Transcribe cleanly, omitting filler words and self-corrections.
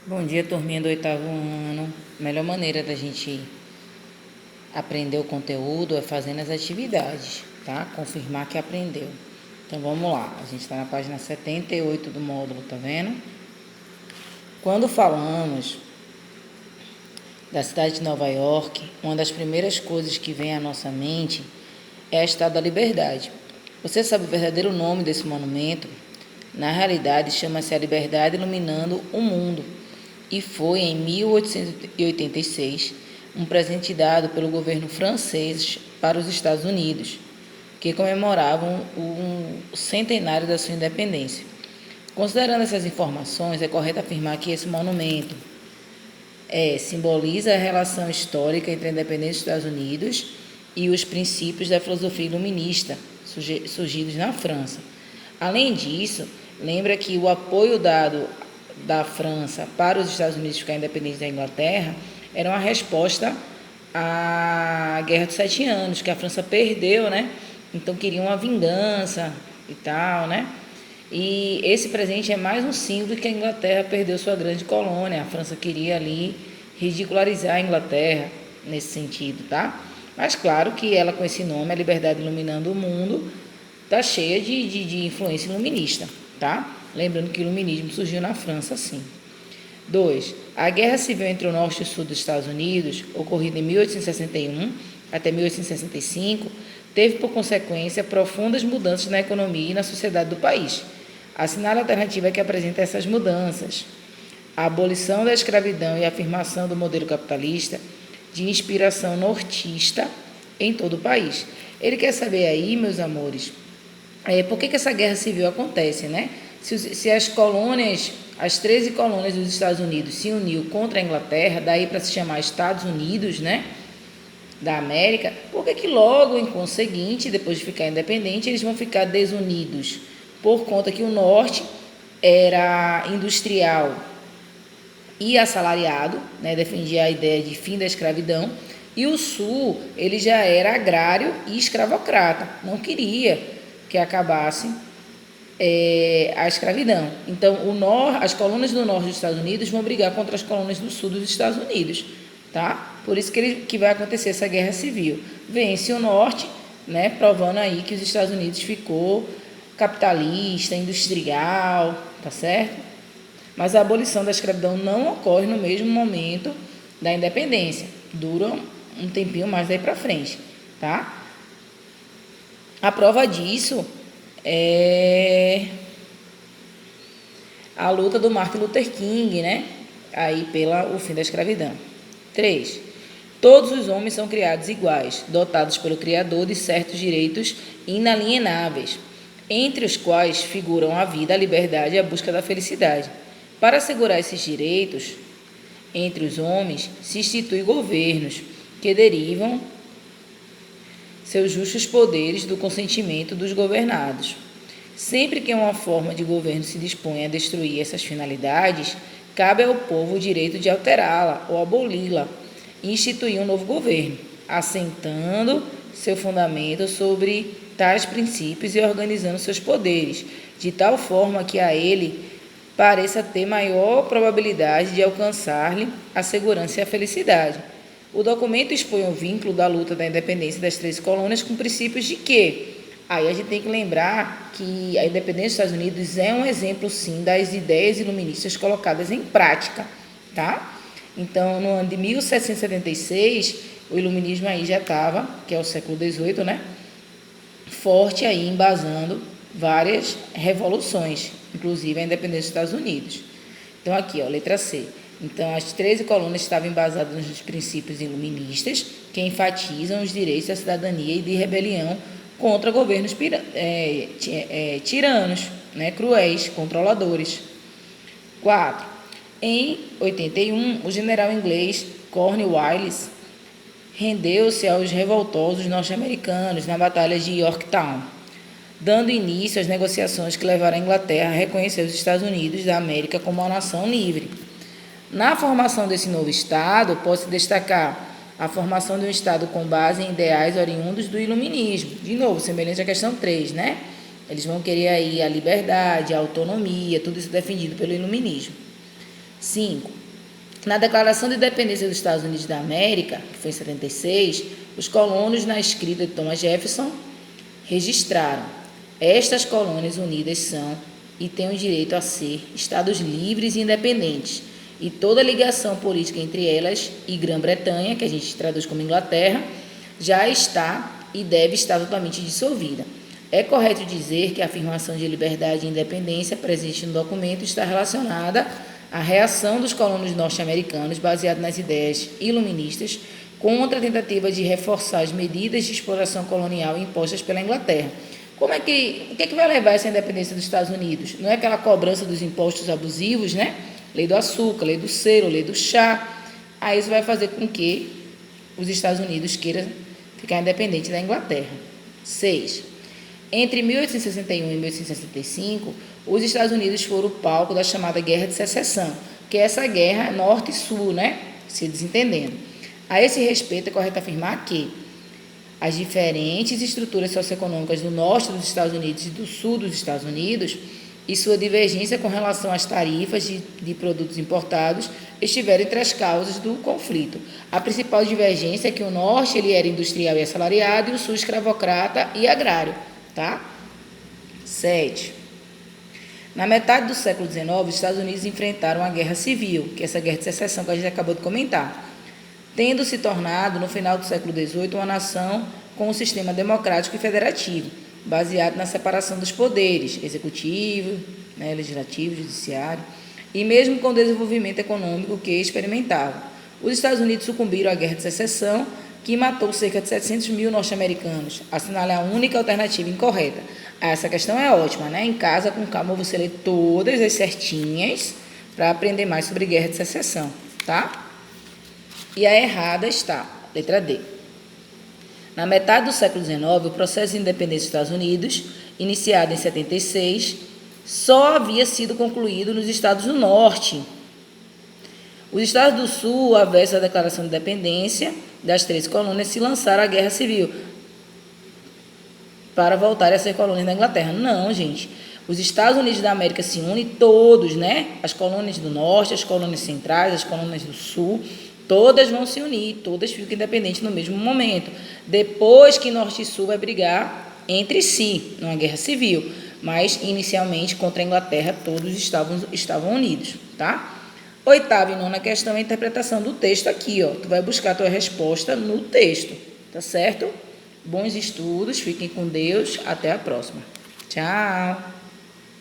Bom dia, turminha do oitavo ano. A melhor maneira da gente aprender o conteúdo é fazendo as atividades, tá? Confirmar que aprendeu. Então vamos lá, a gente está na página 78 do módulo, tá vendo? Quando falamos da cidade de Nova York, uma das primeiras coisas que vem à nossa mente é a Estátua da Liberdade. Você sabe o verdadeiro nome desse monumento? Na realidade, chama-se A Liberdade Iluminando o Mundo e foi em 1886 um presente dado pelo governo francês para os Estados Unidos, que comemoravam o centenário da sua independência. Considerando essas informações, é correto afirmar que esse monumento simboliza a relação histórica entre a independência dos Estados Unidos e os princípios da filosofia iluminista surgidos na França. Além disso, lembra que o apoio dado da França para os Estados Unidos ficar independentes da Inglaterra era uma resposta à Guerra dos 7 Anos, que a França perdeu, né? Então queriam uma vingança e tal, né? E esse presente é mais um símbolo que a Inglaterra perdeu sua grande colônia. A França queria ali ridicularizar a Inglaterra nesse sentido, tá? Mas claro que ela, com esse nome, A Liberdade Iluminando o Mundo, tá cheia de influência iluminista, tá? Lembrando que o iluminismo surgiu na França, sim. 2. A Guerra Civil entre o Norte e o Sul dos Estados Unidos, ocorrida em 1861 até 1865, teve por consequência profundas mudanças na economia e na sociedade do país. Assinale a alternativa que apresenta essas mudanças. A abolição da escravidão e a afirmação do modelo capitalista de inspiração nortista em todo o país. Ele quer saber aí, meus amores, por que essa guerra civil acontece, né? Se as colônias, as 13 colônias dos Estados Unidos se uniu contra a Inglaterra, daí para se chamar Estados Unidos, né? Da América, por que logo em conseguinte, depois de ficar independente, eles vão ficar desunidos? Por conta que o norte era industrial e assalariado, né, defendia a ideia de fim da escravidão, e o sul ele já era agrário e escravocrata, não queria que acabasse a escravidão. Então, as colônias do norte dos Estados Unidos vão brigar contra as colônias do sul dos Estados Unidos, tá? Por isso que vai acontecer essa guerra civil. Vence o norte, né, provando aí que os Estados Unidos ficou capitalista, industrial, tá certo? Mas a abolição da escravidão não ocorre no mesmo momento da independência. Dura um tempinho mais daí para frente, tá? A prova disso é a luta do Martin Luther King, né? Aí pelo fim da escravidão. 3. Todos os homens são criados iguais, dotados pelo Criador de certos direitos inalienáveis, entre os quais figuram a vida, a liberdade e a busca da felicidade. Para assegurar esses direitos entre os homens, se instituem governos que derivam seus justos poderes do consentimento dos governados. Sempre que uma forma de governo se dispõe a destruir essas finalidades, cabe ao povo o direito de alterá-la ou aboli-la e instituir um novo governo, assentando seu fundamento sobre tais princípios e organizando seus poderes, de tal forma que a ele pareça ter maior probabilidade de alcançar-lhe a segurança e a felicidade. O documento expõe o vínculo da luta da independência das 13 colônias com princípios de quê? Aí a gente tem que lembrar que a independência dos Estados Unidos é um exemplo, sim, das ideias iluministas colocadas em prática, tá? Então, no ano de 1776, o iluminismo aí já estava, que é o século XVIII, né? Forte aí, embasando várias revoluções, inclusive a independência dos Estados Unidos. Então, aqui, ó, letra C. Então, as 13 colônias estavam embasadas nos princípios iluministas, que enfatizam os direitos da cidadania e de rebelião contra governos tiranos, né, cruéis, controladores. 4. Em 81, o general inglês Cornwallis rendeu-se aos revoltosos norte-americanos na Batalha de Yorktown, dando início às negociações que levaram a Inglaterra a reconhecer os Estados Unidos da América como uma nação livre. Na formação desse novo Estado, pode-se destacar a formação de um Estado com base em ideais oriundos do iluminismo. De novo, semelhante à questão 3, né? Eles vão querer aí a liberdade, a autonomia, tudo isso defendido pelo iluminismo. 5. Na Declaração de Independência dos Estados Unidos da América, que foi em 76, os colonos, na escrita de Thomas Jefferson, registraram: estas colônias unidas são e têm o direito a ser estados livres e independentes, e toda ligação política entre elas e Grã-Bretanha, que a gente traduz como Inglaterra, já está e deve estar totalmente dissolvida. É correto dizer que a afirmação de liberdade e independência presente no documento está relacionada à reação dos colonos norte-americanos, baseada nas ideias iluministas, contra a tentativa de reforçar as medidas de exploração colonial impostas pela Inglaterra. O que é que vai levar essa independência dos Estados Unidos? Não é aquela cobrança dos impostos abusivos, né? Lei do açúcar, lei do selo, lei do chá. Aí isso vai fazer com que os Estados Unidos queiram ficar independente da Inglaterra. 6. Entre 1861 e 1865, os Estados Unidos foram o palco da chamada Guerra de Secessão, que é essa guerra norte e sul, né? Se desentendendo. A esse respeito, é correto afirmar que as diferentes estruturas socioeconômicas do norte dos Estados Unidos e do sul dos Estados Unidos e sua divergência com relação às tarifas de produtos importados estiveram entre as causas do conflito. A principal divergência é que o norte ele era industrial e assalariado e o sul escravocrata e agrário. Tá? 7. Na metade do século XIX, os Estados Unidos enfrentaram a Guerra Civil, que é essa guerra de secessão que a gente acabou de comentar, tendo se tornado, no final do século XVIII, uma nação com um sistema democrático e federativo, baseado na separação dos poderes, executivo, legislativo, judiciário, e mesmo com o desenvolvimento econômico que experimentavam. Os Estados Unidos sucumbiram à Guerra de Secessão, que matou cerca de 700 mil norte-americanos. Assinale a única alternativa incorreta. Essa questão é ótima, né? Em casa, com calma, você lê todas as certinhas para aprender mais sobre Guerra de Secessão, tá? E a errada está, letra D. Na metade do século XIX, o processo de independência dos Estados Unidos, iniciado em 76, só havia sido concluído nos estados do Norte. Os estados do Sul, avessos à declaração de independência das 13 colônias, se lançaram à Guerra Civil para voltar a ser colônias da Inglaterra. Não, gente. Os Estados Unidos da América se unem todos, né? As colônias do Norte, as colônias centrais, as colônias do Sul, todas vão se unir, todas ficam independentes no mesmo momento. Depois que Norte e Sul vai brigar entre si, numa guerra civil. Mas, inicialmente, contra a Inglaterra, todos estavam unidos, tá? 8ª e 9ª questão é a interpretação do texto aqui, ó. Tu vai buscar a tua resposta no texto, tá certo? Bons estudos, fiquem com Deus, até a próxima. Tchau!